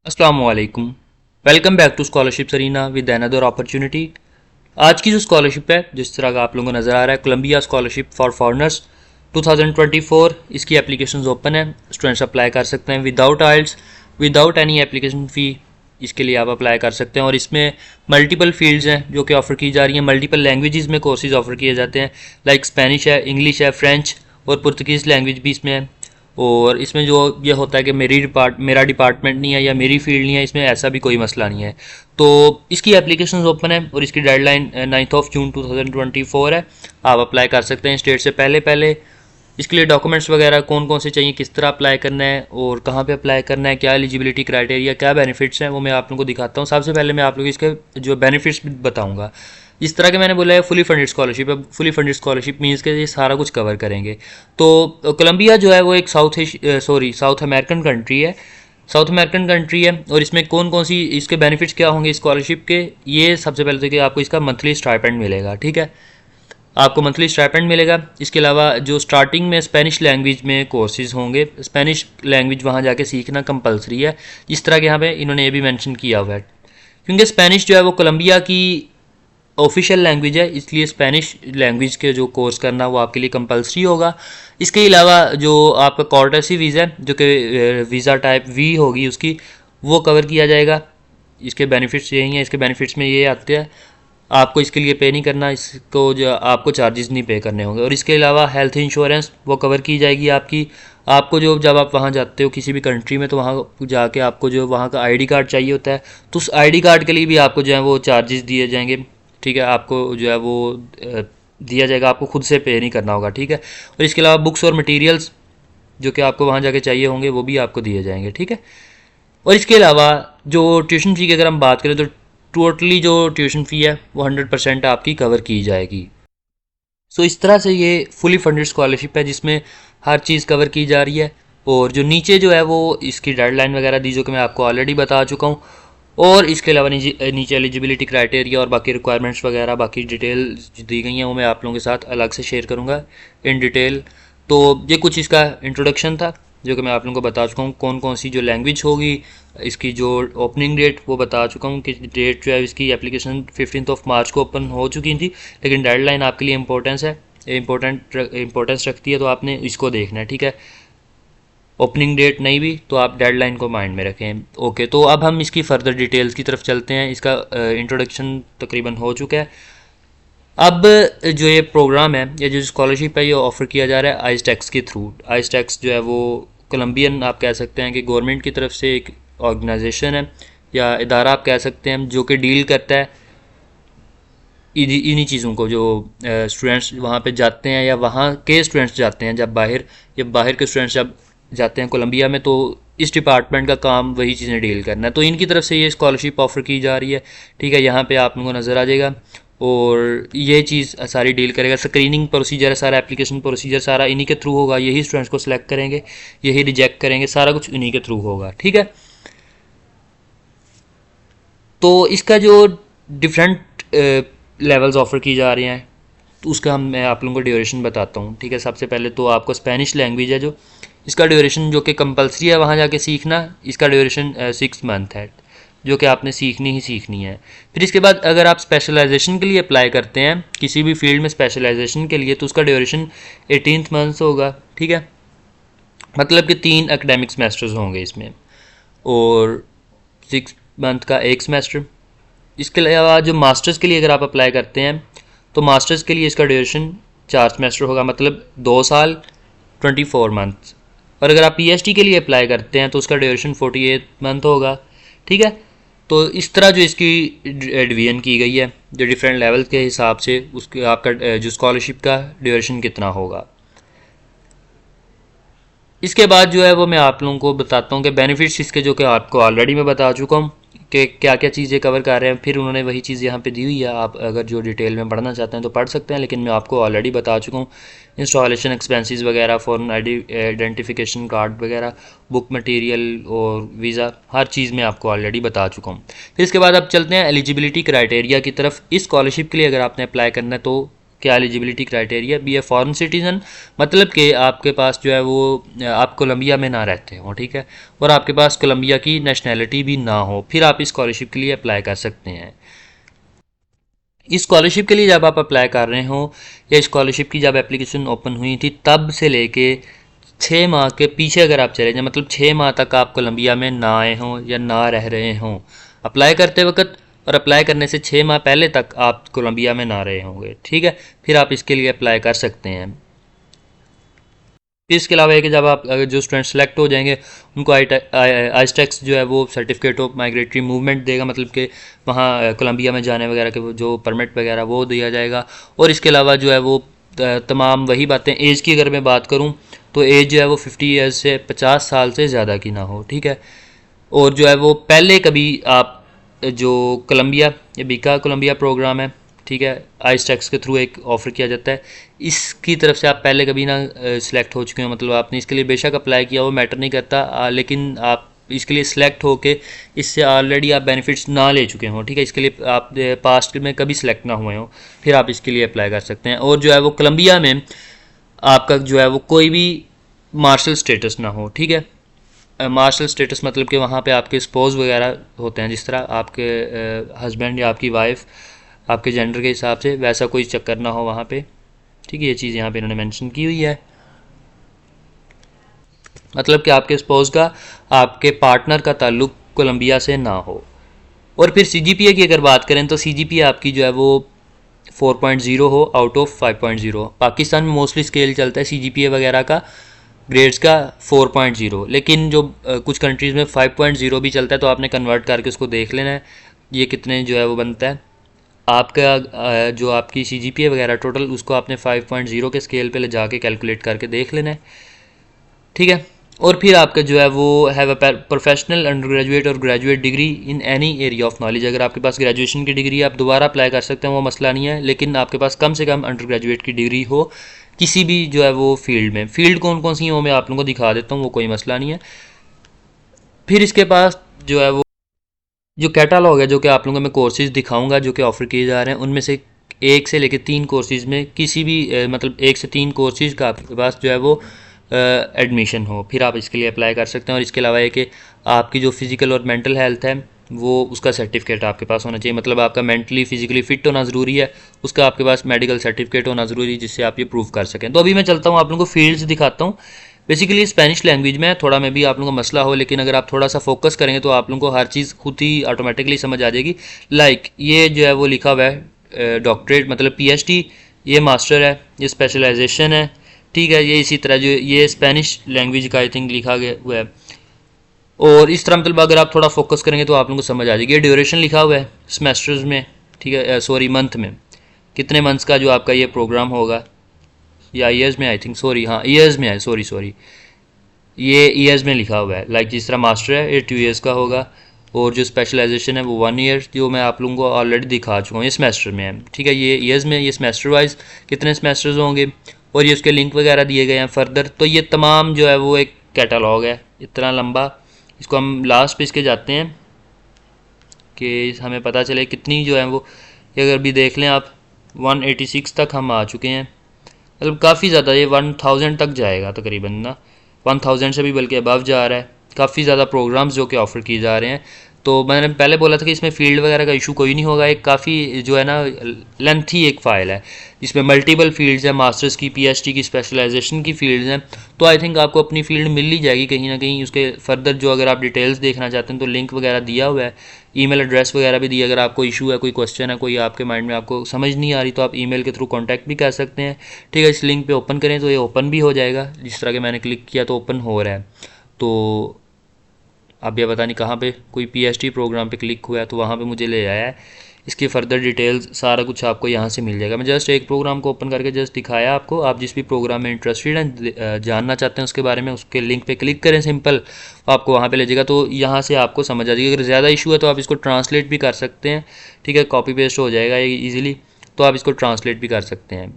अस्सलामुअलैकुम। Welcome back to scholarship सरीना with another opportunity. आज की जो स्कॉलरशिप है, जिस तरह का आप लोगों को नज़र आ रहा है, कोलंबिया स्कॉलरशिप फॉर फॉरनर्स 2024, इसकी एप्लीकेशंस ओपन है। स्टूडेंट्स अप्लाई कर सकते हैं विदाउट आइल्स, विदाउट एनी एप्लीकेशन फ़ी। इसके लिए आप अप्लाई कर सकते हैं और इसमें मल्टीपल फील्ड्स हैं जो कि ऑफ़र की जा रही हैं। मल्टीपल लैंग्वेजेस में कोर्सेज ऑफ़र किए जाते हैं, लाइक स्पेनिश है, इंग्लिश है, फ्रेंच और पुर्तगीज़ लैंग्वेज भी इसमें है। और इसमें जो ये होता है कि मेरा डिपार्टमेंट नहीं है या मेरी फील्ड नहीं है, इसमें ऐसा भी कोई मसला नहीं है। तो इसकी एप्लीकेशन ओपन है और इसकी डेडलाइन 9 जून 2024 है। आप अप्लाई कर सकते हैं स्टेट से पहले पहले। इसके लिए डॉक्यूमेंट्स वगैरह कौन कौन से चाहिए, किस तरह अप्लाई करना है और कहाँ पे अप्लाई करना है, क्या एलिजिबिलिटी क्राइटेरिया, क्या बेनिफिट्स हैं, वो मैं आप लोगों को दिखाता हूँ। सबसे पहले मैं आप लोगों को इसके जो बेनिफिट्स बताऊँगा। जिस तरह के मैंने बोला है, फुली फंडेड स्कॉलरशिप है। फुली फंडेड स्कॉलरशिप मीन्स के ये सारा कुछ कवर करेंगे। तो कोलंबिया जो है वो एक साउथ अमेरिकन कंट्री है। साउथ अमेरिकन कंट्री है और इसमें कौन कौन सी इसके बेनिफिट्स क्या होंगे स्कॉलरशिप के, ये सबसे पहले तो कि आपको इसका मंथली स्टाइपेंड मिलेगा। ठीक है, आपको मंथली स्टाइपेंड मिलेगा। इसके अलावा जो स्टार्टिंग में स्पेनिश लैंग्वेज में कोर्सेज होंगे, स्पेनिश लैंग्वेज वहाँ जाके सीखना कंपलसरी है। इस तरह के यहाँ पे इन्होंने ये भी मेंशन किया हुआ है, क्योंकि स्पेनिश जो है वो कोलंबिया की ऑफिशियल लैंग्वेज है, इसलिए स्पेनिश लैंग्वेज के जो कोर्स करना वो आपके लिए कंपलसरी होगा। इसके अलावा जो आपका कॉर्टेसी वीज़ा है, जो कि वीज़ा टाइप वी होगी उसकी, वो कवर किया जाएगा। इसके बेनिफिट्स यही हैं। इसके बेनिफिट्स में ये आते हैं, आपको इसके लिए पे नहीं करना, इसको जो आपको चार्जेस नहीं पे करने होंगे। और इसके अलावा हेल्थ इंश्योरेंस वो कवर की जाएगी आपकी। आपको जो जब आप वहाँ जाते हो किसी भी कंट्री में, तो वहाँ जाके आपको जो वहाँ का आईडी कार्ड चाहिए होता है, तो उस आईडी कार्ड के लिए भी आपको जो है वो चार्जेस दिए जाएंगे। ठीक है, आपको जो है वो दिया जाएगा, आपको खुद से पे नहीं करना होगा। ठीक है, और इसके अलावा बुक्स और मटेरियल्स जो कि आपको वहाँ जाके चाहिए होंगे वो भी आपको दिए जाएंगे। ठीक है, और इसके अलावा जो ट्यूशन फ़ी की अगर हम बात करें, तो टोटली जो ट्यूशन फ़ी है वो 100% आपकी कवर की जाएगी। सो इस तरह से ये फुली फंडेड स्कॉलरशिप है जिसमें हर चीज़ कवर की जा रही है। और जो नीचे जो है वो इसकी डेडलाइन वगैरह दी, जो कि मैं आपको ऑलरेडी बता चुका हूँ। और इसके अलावा नीचे एलिजिबिलिटी क्राइटेरिया और बाकी रिक्वायरमेंट्स वगैरह बाकी डिटेल दी गई हैं, वो मैं आप लोगों के साथ अलग से शेयर करूँगा इन डिटेल। तो ये कुछ इसका इंट्रोडक्शन था जो कि मैं आप लोगों को बता चुका हूँ। कौन कौन सी जो लैंग्वेज होगी, इसकी जो ओपनिंग डेट वो बता चुका हूँ कि डेट जो है इसकी एप्लीकेशन 15 मार्च को ओपन हो चुकी थी, लेकिन डेडलाइन आपके लिए इंपॉर्टेंस रखती है, तो आपने इसको देखना है। ठीक है, ओपनिंग डेट नहीं भी तो आप डेडलाइन को माइंड में रखें। ओके, तो अब हम इसकी फर्दर डिटेल्स की तरफ चलते हैं। इसका इंट्रोडक्शन तकरीबन हो चुका है। अब जो ये प्रोग्राम है या जो स्कॉलरशिप है ये ऑफ़र किया जा रहा है आइस टैक्स के थ्रू। आइस टैक्स जो है वो कोलंबियन आप कह सकते हैं कि गवर्नमेंट की तरफ से एक ऑर्गेनाइजेशन है या इदारा आप कह सकते हैं, जो कि डील करता है इन्हीं चीज़ों को। जो स्टूडेंट्स वहाँ पे जाते हैं या वहाँ के स्टूडेंट्स जाते हैं, जब बाहर के स्टूडेंट्स जब जाते हैं कोलंबिया में, तो इस डिपार्टमेंट का काम वही चीज़ें डील करना है। तो इनकी तरफ से ये स्कॉलरशिप ऑफ़र की जा रही है। ठीक है, यहाँ पे आप लोगों को नज़र आ जाएगा और ये चीज़ सारी डील करेगा। स्क्रीनिंग प्रोसीजर है सारा, एप्लीकेशन प्रोसीजर सारा इन्हीं के थ्रू होगा। यही स्टूडेंट्स को सिलेक्ट करेंगे, यही रिजेक्ट करेंगे, सारा कुछ इन्हीं के थ्रू होगा। ठीक है, तो इसका जो डिफरेंट लेवल्स ऑफ़र की जा रहे हैं, तो उसका मैं आप लोगों को ड्यूरेशन बताता हूँ। ठीक है, सबसे पहले तो आपको स्पेनिश लैंग्वेज है जो, इसका ड्यूरेशन जो कि कंपलसरी है वहाँ जाके सीखना, इसका ड्यूरेशन 6 मंथ है, जो कि आपने सीखनी है। फिर इसके बाद अगर आप स्पेशलाइजेशन के लिए अप्लाई करते हैं किसी भी फील्ड में स्पेशलाइजेशन के लिए, तो उसका ड्यूरेशन 18 मंथ्स होगा। ठीक है, मतलब कि 3 एकेडमिक सेमेस्टर्स होंगे इसमें और 6 मंथ का एक सेमेस्टर। इसके अलावा जो मास्टर्स के लिए अगर आप अप्लाई करते हैं, तो मास्टर्स के लिए इसका ड्यूरेशन 4 सेमेस्टर होगा, मतलब 2 साल 24 मंथ्स। और अगर आप पीएचडी के लिए अप्लाई करते हैं तो उसका ड्यूरेशन 48 मंथ होगा। ठीक है, तो इस तरह जो इसकी डिवीजन की गई है, जो डिफरेंट लेवल के हिसाब से उसके आपका जो स्कॉलरशिप का ड्यूरेशन कितना होगा। इसके बाद जो है वो मैं आप लोगों को बताता हूँ कि बेनिफिट्स इसके, जो कि आपको ऑलरेडी मैं बता चुका हूँ कि क्या क्या चीज़ें कवर कर रहे हैं। फिर उन्होंने वही चीज़ यहाँ पे दी हुई है, आप अगर जो डिटेल में पढ़ना चाहते हैं तो पढ़ सकते हैं, लेकिन मैं आपको ऑलरेडी बता चुका हूँ। इंस्टॉलेशन एक्सपेंसेस वगैरह, फॉरेन आइडेंटिफिकेशन कार्ड वगैरह, बुक मटेरियल और वीज़ा, हर चीज़ मैं आपको ऑलरेडी बता चुका हूँ। फिर इसके बाद अब चलते हैं एलिजिबिलिटी क्राइटेरिया की तरफ। इस स्कॉलरशिप के लिए अगर आपने अप्लाई करना है तो आपके eligibility criteria, be a foreign citizen, मतलब कि आपके पास जो है वो आप कोलंबिया में ना रहते हो, ठीक है, और आपके पास कोलंबिया की नेशनैलिटी भी ना हो, फिर आप इस स्कॉलरशिप के लिए अप्लाई कर सकते हैं। इस स्कॉलरशिप के लिए जब आप अप्लाई कर रहे हो या स्कॉलरशिप की जब एप्लीकेशन ओपन हुई थी तब से लेके 6 माह के पीछे अगर आप चले जाएं, मतलब 6 माह तक आप कोलंबिया में ना आए हों या ना रह रहे हों अप्लाई करते वक्त, और अप्लाई करने से 6 माह पहले तक आप कोलंबिया में ना रहे होंगे, ठीक है, फिर आप इसके लिए अप्लाई कर सकते हैं। फिर इसके अलावा है कि जब आप जो स्टूडेंट सेलेक्ट हो जाएंगे उनको आईस्टेक्स जो है वो सर्टिफिकेट ऑफ माइग्रेटरी मूवमेंट देगा, मतलब कि वहाँ कोलंबिया में जाने वगैरह के जो परमिट वगैरह वो दिया जाएगा। और इसके अलावा जो है वो तमाम वही बातें, एज की अगर मैं बात करूँ तो एज जो है वो 50 ईयर्स से 50 साल से ज़्यादा की ना हो, ठीक है। और जो है वो पहले कभी आप जो कोलंबिया या बीका कोलंबिया प्रोग्राम है, ठीक है, आईस्टेक्स के थ्रू एक ऑफ़र किया जाता है, इसकी तरफ से आप पहले कभी ना सिलेक्ट हो चुके हो, मतलब आपने इसके लिए बेशक अप्लाई किया वो मैटर नहीं करता, लेकिन आप इसके लिए सिलेक्ट होके इससे ऑलरेडी आप बेनिफिट्स ना ले चुके हों, ठीक है, इसके लिए आप पास्ट में कभी सिलेक्ट ना हुए हो, फिर आप इसके लिए अप्लाई कर सकते हैं। और जो है वो कोलंबिया में आपका जो है वो कोई भी मार्शल स्टेटस ना हो, ठीक है। मार्शल स्टेटस मतलब कि वहाँ पे आपके स्पोज वगैरह होते हैं, जिस तरह आपके हस्बैंड या आपकी वाइफ आपके जेंडर के हिसाब से, वैसा कोई चक्कर ना हो वहाँ पे, ठीक है, ये चीज़ यहाँ पे इन्होंने मेंशन की हुई है। मतलब कि आपके स्पोज का आपके पार्टनर का ताल्लुक कोलंबिया से ना हो। और फिर CGPA की अगर बात करें तो CGPA आपकी जो है वो 4.0 हो आउट ऑफ 5.0। पाकिस्तान में मोस्टली स्केल चलता है CGPA वगैरह का ग्रेड्स का 4.0, लेकिन जो कुछ कंट्रीज़ में 5.0 भी चलता है, तो आपने कन्वर्ट करके उसको देख लेना है ये कितने जो है वो बनता है। आपका जो आपकी CGPA वगैरह टोटल उसको आपने 5.0 के स्केल पे ले जाके कैलकुलेट करके देख लेना है, ठीक है। और फिर आपका जो है वो have a professional undergraduate और graduate degree in any area of knowledge. अगर आपके पास ग्रेजुएशन की डिग्री आप दोबारा अप्लाई कर सकते हैं, वो मसला नहीं है, लेकिन आपके पास कम से कम अंडर ग्रेजुएट की डिग्री हो किसी भी जो है वो फील्ड में। फील्ड कौन कौन सी हैं वो मैं आप लोगों को दिखा देता हूँ, वो कोई मसला नहीं है। फिर इसके पास जो है वो जो कैटालॉग है, जो कि आप लोगों को मैं कोर्सेज दिखाऊंगा जो कि ऑफ़र किए जा रहे हैं, उनमें से 1 से लेकर 3 कोर्सेज़ में किसी भी मतलब 1 से 3 कोर्सेज़ का आपके पास जो है वो एडमिशन हो, फिर आप इसके लिए अप्लाई कर सकते हैं। और इसके अलावा ये कि आपकी जो फिज़िकल और मेंटल हेल्थ है वो उसका सर्टिफिकेट आपके पास होना चाहिए, मतलब आपका मेंटली फिजिकली फ़िट होना ज़रूरी है, उसका आपके पास मेडिकल सर्टिफिकेट होना ज़रूरी है जिससे आप ये प्रूव कर सकें। तो अभी मैं चलता हूँ आप लोगों को फील्ड्स दिखाता हूँ। बेसिकली स्पेनिश लैंग्वेज में थोड़ा में भी आप लोगों को मसला हो, लेकिन अगर आप थोड़ा सा फोकस करेंगे तो आप लोगों को हर चीज़ खुद ही ऑटोमेटिकली समझ आ जाएगी। लाइक ये जो है वो लिखा हुआ है डॉक्टरेट मतलब PhD, ये मास्टर है, ये स्पेशलाइजेशन है, ठीक है, ये इसी तरह जो ये स्पेनिश लैंग्वेज का आई थिंक लिखा गया हुआ है। और इस तरह मतलब अगर आप थोड़ा फोकस करेंगे तो आप लोगों को समझ आ जाएगी। ये ड्यूरेशन लिखा हुआ है सेमेस्टर्स में, ठीक है, सॉरी मंथ में, कितने मंथ्स का जो आपका ये प्रोग्राम होगा, या ईयर्स में आई थिंक, सॉरी हाँ ईयर्स में है, सॉरी ये ईयर्स में लिखा हुआ है। लाइक जिस तरह मास्टर है ये 2 ईयर्स का होगा, और जो स्पेशलाइजेशन है वो 1 ईयर, जो मैं आप लोगों को ऑलरेडी दिखा चुका हूँ, ये सेमेस्टर में है, ठीक है, ये ईयर्स में, ये सेमेस्टर वाइज कितने सेमेस्टर्स होंगे, और ये उसके लिंक वगैरह दिए गए हैं फर्दर। तो ये तमाम जो है वो एक कैटलॉग है इतना लंबा, इसको हम लास्ट पे इसके जाते हैं कि हमें पता चले कितनी जो है वो, अगर भी देख लें आप 186 तक हम आ चुके हैं, मतलब काफ़ी ज़्यादा, ये 1000 तक जाएगा तकरीबन ना, 1000 से भी बल्कि अबव जा रहा है। काफ़ी ज़्यादा प्रोग्राम्स जो कि ऑफ़र किए जा रहे हैं। तो मैंने पहले बोला था कि इसमें फील्ड वगैरह का इशू कोई नहीं होगा, एक काफ़ी जो है ना लेंथी एक फ़ाइल है जिसमें मल्टीपल फील्ड्स हैं, मास्टर्स की, PhD की, स्पेशलाइजेशन की फील्ड्स हैं। तो आई थिंक आपको अपनी फील्ड मिल ही जाएगी कहीं ना कहीं। उसके फर्दर जो अगर आप डिटेल्स देखना चाहते हैं तो लिंक वगैरह दिया हुआ है, ईमेल एड्रेस वगैरह भी दिया। अगर आपको इशू है, कोई क्वेश्चन है, कोई आपके माइंड में आपको समझ नहीं आ रही, तो आप ईमेल के थ्रू कांटेक्ट भी कर सकते हैं, ठीक है। इस लिंक पे ओपन करें तो ये ओपन भी हो जाएगा, जिस तरह के मैंने क्लिक किया तो ओपन हो रहा है। तो अब ये पता नहीं कहाँ पे कोई PhD प्रोग्राम पे क्लिक हुआ है तो वहाँ पे मुझे ले आया है। इसकी फ़र्दर डिटेल्स सारा कुछ आपको यहाँ से मिल जाएगा। मैं जस्ट एक प्रोग्राम को ओपन करके जस्ट दिखाया आपको। आप जिस भी प्रोग्राम में इंटरेस्टेड हैं, जानना चाहते हैं उसके बारे में, उसके लिंक पे क्लिक करें सिंपल, आपको वहाँ पे ले जाएगा। तो यहाँ से आपको समझ आ जाएगी। अगर ज़्यादा इशू है तो आप इसको ट्रांसलेट भी कर सकते हैं, ठीक है, कॉपी पेस्ट हो जाएगा ये ईजिली, तो आप इसको ट्रांसलेट भी कर सकते हैं।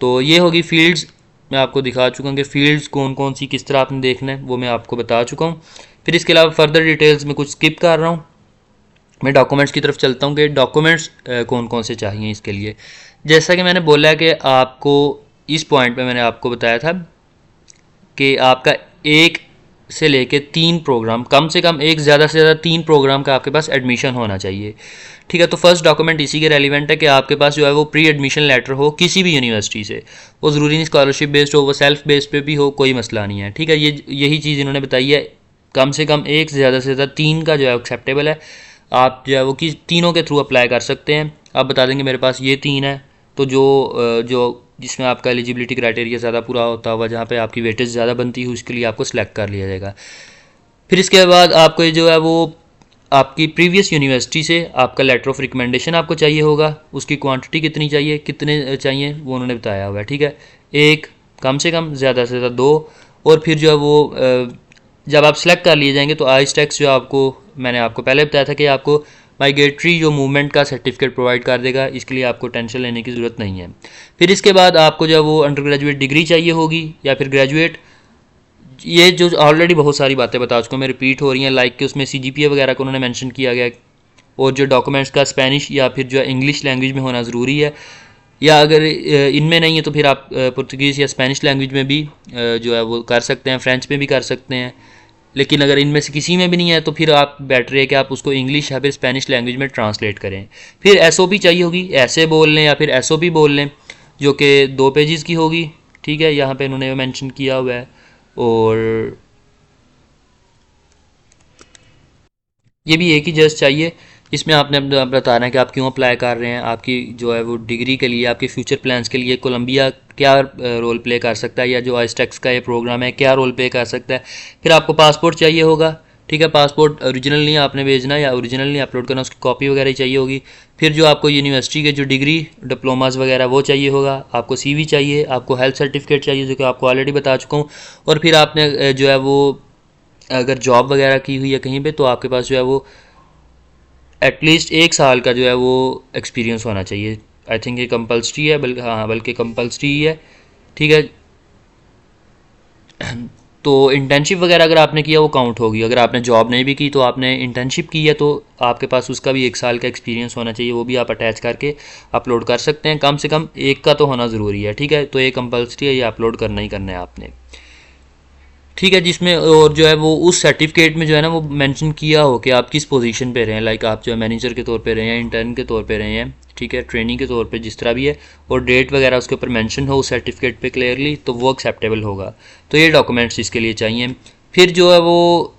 तो ये होगी फील्ड्स, मैं आपको दिखा चुका हूँ कि फील्ड्स कौन कौन सी किस तरह आपने देखना है वो मैं आपको बता चुका हूँ। फिर इसके अलावा फर्दर डिटेल्स में कुछ स्किप कर रहा हूँ। मैं डॉक्यूमेंट्स की तरफ चलता हूँ कि डॉक्यूमेंट्स कौन कौन से चाहिए इसके लिए। जैसा कि मैंने बोला कि आपको इस पॉइंट पे मैंने आपको बताया था कि आपका एक से लेके 3 प्रोग्राम, कम से कम एक, ज़्यादा से ज़्यादा 3 प्रोग्राम का आपके पास एडमिशन होना चाहिए। ठीक है, तो फर्स्ट डॉक्यूमेंट इसी के रेलिवेंट है कि आपके पास जो है वो प्री एडमिशन लेटर हो किसी भी यूनिवर्सिटी से। वो ज़रूरी नहीं स्कॉलरशिप बेस्ड हो, वो सेल्फ बेस्ड पे भी हो, कोई मसला नहीं है। ठीक है, यही चीज़ इन्होंने बताई है। कम से कम एक, ज़्यादा से ज़्यादा 3 का जो है एक्सेप्टेबल है। आप जो है वो कि तीनों के थ्रू अप्लाई कर सकते हैं। आप बता देंगे मेरे पास ये 3 है, तो जो जिसमें आपका एलिजिबिलिटी क्राइटेरिया ज़्यादा पूरा होता होगा, जहाँ पे आपकी वेटेज ज़्यादा बनती है, उसके लिए आपको सिलेक्ट कर लिया जाएगा। फिर इसके बाद आपको जो है वो आपकी प्रीवियस यूनिवर्सिटी से आपका लेटर ऑफ रिकमेंडेशन आपको चाहिए होगा। उसकी क्वांटिटी कितनी चाहिए, कितने चाहिए, वो उन्होंने बताया हुआ है। ठीक है, एक, कम से कम, ज़्यादा से ज़्यादा 2। और फिर जो है वो जब आप सेलेक्ट कर लिए जाएंगे तो आईस्टैक्स जो आपको, मैंने आपको पहले बताया था कि आपको माइग्रेटरी जो मूवमेंट का सर्टिफिकेट प्रोवाइड कर देगा, इसके लिए आपको टेंशन लेने की ज़रूरत नहीं है। फिर इसके बाद आपको जो है वो अंडर ग्रेजुएट डिग्री चाहिए होगी या फिर ग्रेजुएट। ये जो ऑलरेडी बहुत सारी बातें बता चुका हूँ, मैं रिपीट हो रही हैं, लाइक कि उसमें CGPA वगैरह को उन्होंने मेंशन किया गया। और जो डॉक्यूमेंट्स का स्पेनिश या फिर जो इंग्लिश लैंग्वेज में होना ज़रूरी है, या अगर इनमें नहीं है तो फिर आप पुर्तगीज़ या स्पेनिश लैंग्वेज में भी जो है वो कर सकते हैं, फ्रेंच में भी कर सकते हैं। लेकिन अगर इनमें से किसी में भी नहीं है तो फिर आप बेटर है कि आप उसको इंग्लिश या फिर स्पेनिश लैंग्वेज में ट्रांसलेट करें। फिर SOP चाहिए होगी, ऐसे बोल लें या फिर SOP बोल लें, जो कि 2 पेजेस की होगी। ठीक है, यहाँ पे इन्होंने मेंशन किया हुआ है। और ये भी एक ही जस्ट चाहिए। इसमें आपने अपना बताना है कि आप क्यों अप्लाई कर रहे हैं, आपकी जो है वो डिग्री के लिए, आपके फ्यूचर प्लान्स के लिए कोलंबिया क्या रोल प्ले कर सकता है, या जो आईस्टैक्स का ये प्रोग्राम है क्या रोल प्ले कर सकता है। फिर आपको पासपोर्ट चाहिए होगा। ठीक है, पासपोर्ट ओरिजिनल नहीं आपने भेजना, या ओरिजिनल नहीं अपलोड करना, उसकी कॉपी वगैरह चाहिए होगी। फिर जो आपको यूनिवर्सिटी के जो डिग्री डिप्लोमास वगैरह वो चाहिए होगा। आपको CV चाहिए, आपको हेल्थ सर्टिफिकेट चाहिए, जो कि आपको ऑलरेडी बता चुका हूँ। और फिर आपने जो है वो अगर जॉब वगैरह की हुई है कहीं पे, तो आपके पास जो है वो एटलीस्ट 1 साल का जो है वो एक्सपीरियंस होना चाहिए। आई थिंक ये कंपल्सरी है, बल्कि कंपल्सरी ही है। ठीक है, तो इंटर्नशिप वगैरह अगर आपने किया वो काउंट होगी। अगर आपने जॉब नहीं भी की तो आपने इंटर्नशिप की है, तो आपके पास उसका भी 1 साल का एक्सपीरियंस होना चाहिए, वो भी आप अटैच करके अपलोड कर सकते हैं। कम से कम एक का तो होना ज़रूरी है। ठीक है, तो ये कंपल्सरी है, ये अपलोड करना ही करना है आपने। ठीक है, जिसमें और जो है वो उस सर्टिफिकेट में जो है ना वो मेंशन किया हो कि आप किस पोजीशन पे रहे हैं, लाइक आप जो है मैनेजर के तौर पे रहे हैं, इंटर्न के तौर पे रहे हैं, ठीक है, ट्रेनिंग के तौर पे, जिस तरह भी है, और डेट वगैरह उसके ऊपर मेंशन हो उस सर्टिफिकेट पे क्लियरली, तो वो एक्सेप्टेबल होगा। तो ये डॉक्यूमेंट्स इसके लिए चाहिए। फिर जो है वो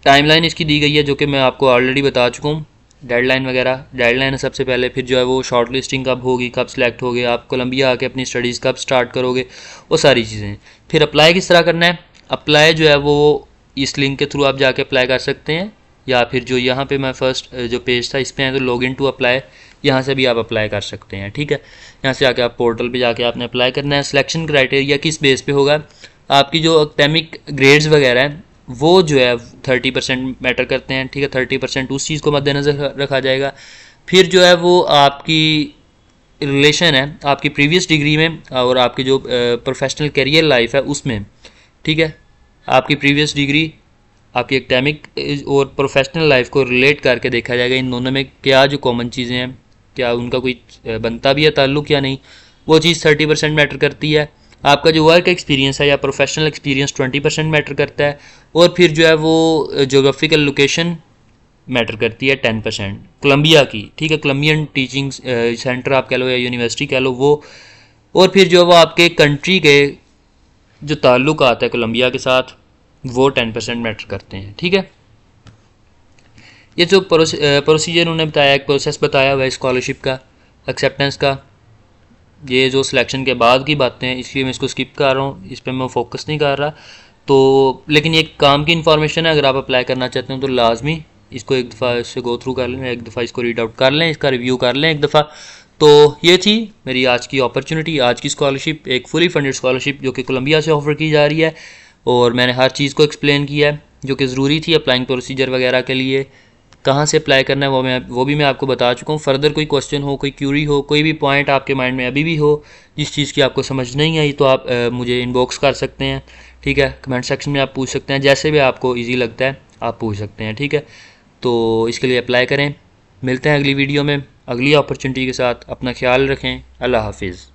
टाइमलाइन इसकी दी गई है, जो कि मैं आपको ऑलरेडी बता चुका हूँ। डेडलाइन वगैरह, डेडलाइन है सबसे पहले। फिर जो है वो शॉर्ट लिस्टिंग कब होगी, कब सिलेक्ट होगे, आप कोलंबिया आके अपनी स्टडीज़ कब स्टार्ट करोगे, वो सारी चीज़ें। फिर अप्लाई किस तरह करना है, अप्लाई जो है वो इस लिंक के थ्रू आप जाके अप्लाई कर सकते हैं, या फिर जो यहाँ पे मैं फर्स्ट जो पेज था इस पर है तो लॉग इन टू अप्लाई, यहाँ से भी आप अप्लाई कर सकते हैं। ठीक है, यहाँ से आके आप पोर्टल पे जाके आपने अप्लाई करना है। सिलेक्शन क्राइटेरिया किस बेस पे होगा, आपकी जो एकेडमिक ग्रेड्स वगैरह हैं वो जो है 30% मैटर करते हैं। ठीक है, 30% उस चीज़ को मद्देनज़र रखा जाएगा। फिर जो है वो आपकी रिलेशन है आपकी प्रीवियस डिग्री में और आपकी जो प्रोफेशनल करियर लाइफ है उसमें। ठीक है, आपकी प्रीवियस डिग्री, आपकी एकेडमिक और प्रोफेशनल लाइफ को रिलेट करके देखा जाएगा इन दोनों में क्या जो कॉमन चीज़ें हैं, क्या उनका कोई बनता भी है ताल्लुक या नहीं, वो चीज़ 30% मैटर करती है। आपका जो वर्क एक्सपीरियंस है या प्रोफेशनल एक्सपीरियंस 20% मैटर करता है। और फिर जो है वो जोग्राफिकल लोकेशन मैटर करती है 10%, कोलंबिया की। ठीक है, कोलंबियन टीचिंग सेंटर आप कह लो या यूनिवर्सिटी कह लो वो। और फिर जो है वो आपके कंट्री के जो ताल्लुक आता है कोलंबिया के साथ, वो 10% मैटर करते हैं। ठीक है, ये जो प्रोसीजर उन्होंने बताया, एक प्रोसेस बताया हुआ है स्कॉलरशिप का, एक्सेप्टेंस का, ये जो सिलेक्शन के बाद की बातें हैं, इसलिए मैं इसको स्किप कर रहा हूँ, इस पर मैं फोकस नहीं कर रहा। तो लेकिन ये काम की इन्फॉर्मेशन है, अगर आप अप्लाई करना चाहते हो तो लाजमी इसको एक दफ़ा इससे गो थ्रू कर लें, एक दफ़ा इसको रीड आउट कर लें, इसका रिव्यू कर लें एक दफ़ा। तो ये थी मेरी आज की अपॉर्चुनिटी, आज की स्कॉलरशिप, एक फुली फंडेड स्कॉलरशिप जो कि कोलंबिया से ऑफ़र की जा रही है। और मैंने हर चीज़ को एक्सप्लेन किया है जो कि ज़रूरी थी अप्लाइंग प्रोसीजर वगैरह के लिए। कहाँ से अप्लाई करना है वो भी मैं आपको बता चुका हूँ। फर्दर कोई क्वेश्चन हो, कोई क्यूरी हो, कोई भी पॉइंट आपके माइंड में अभी भी हो जिस चीज़ की आपको समझ नहीं आई, तो आप मुझे इनबॉक्स कर सकते हैं। ठीक है, कमेंट सेक्शन में आप पूछ सकते हैं, जैसे भी आपको ईजी लगता है आप पूछ सकते हैं। ठीक है, तो इसके लिए अप्लाई करें। मिलते हैं अगली वीडियो में अगली अपॉर्चुनिटी के साथ। अपना ख्याल रखें। अल्लाह हाफिज़।